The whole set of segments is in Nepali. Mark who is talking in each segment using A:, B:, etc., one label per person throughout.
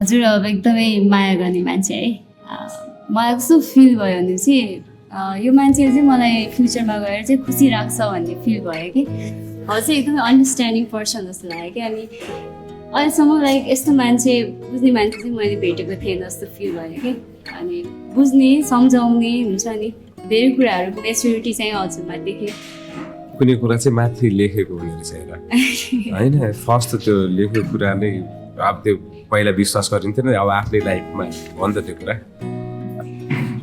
A: हजुर अब एकदमै माया गर्ने मान्छे है मलाई कस्तो फिल भयो भने चाहिँ यो मान्छेले चाहिँ मलाई फ्युचरमा गएर चाहिँ खुसी राख्छ भन्ने फिल भयो कि चाहिँ एकदमै अन्डरस्ट्यान्डिङ पर्सन जस्तो लाग्यो कि अनि अहिलेसम्म लाइक यस्तो मान्छे बुझ्ने मान्छे चाहिँ मैले भेटेको थिएन जस्तो फिल भयो कि अनि बुझ्ने सम्झाउने हुन्छ नि धेरै कुराहरूको मेच्युरिटी चाहिँ हजुरमा देखेँ
B: कुनै कुरा चाहिँ माथि लेखेको हुने रहेछ होइन फर्स्ट त्यो लेखेको कुरा नै अब त्यो पहिला विश्वास गरिन्थ्यो नि अब आफ्नै लाइफमा हो नि त त्यो कुरा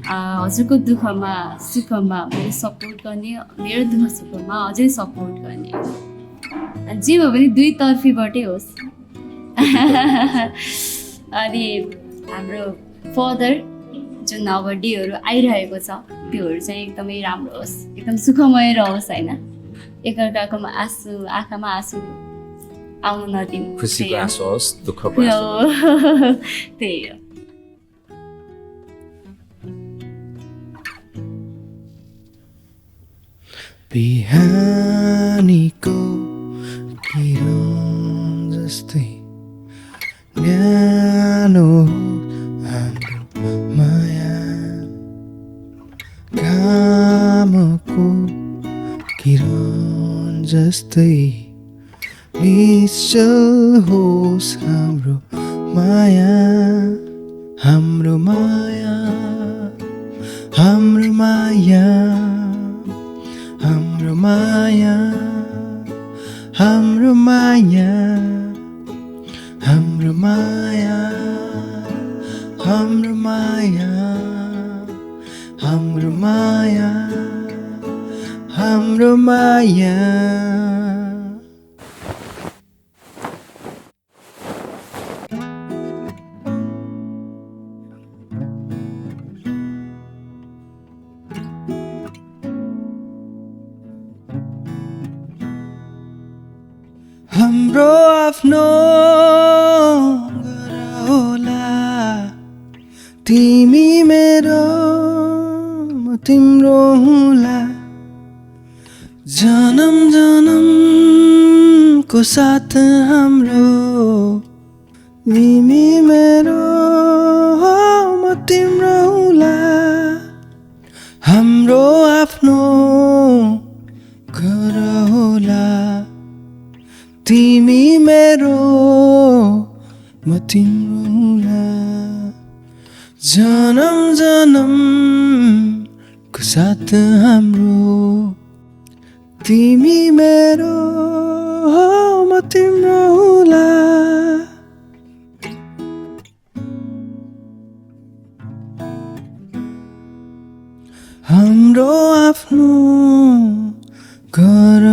A: हजुरको दुःखमा सुखमा मैले सपोर्ट गर्ने मेरो दुःख सुखमा अझै सपोर्ट गर्ने जे भयो भने दुईतर्फीबाटै होस् अनि हाम्रो फर्दर जुन अब डेहरू आइरहेको छ त्योहरू चाहिँ एकदमै राम्रो होस् एकदम सुखमय रहोस् होइन एकअर्काकोमा आँसु आँखामा आँसु आउनु नदिनु
B: खुसीको आँसु होस् दुःखको
A: त्यही हो
C: बिहानीको किरण जस्तै न्यानो हाम्रो माया घामको किरण जस्तै निश्चल होस् हाम्रो माया हाम्रो माया हाम्रो माया हाम्रो माया हाम्रो माया हाम्रो माया हाम्रो माया हाम्रो माया हाम्रो माया हाम्रो आफ्नो गर होला तिमी मेरो म तिम्रो हुला जन्म जन्मको साथ हाम्रो तिमी मेरो म तिम्रो हुला हाम्रो आफ्नो घर होला तिमी मेरो म तिम्रो हुला जन्म जन्मको साथ हाम्रो तिमी मेरो म तिम्रो हुला हाम्रो आफ्नो घर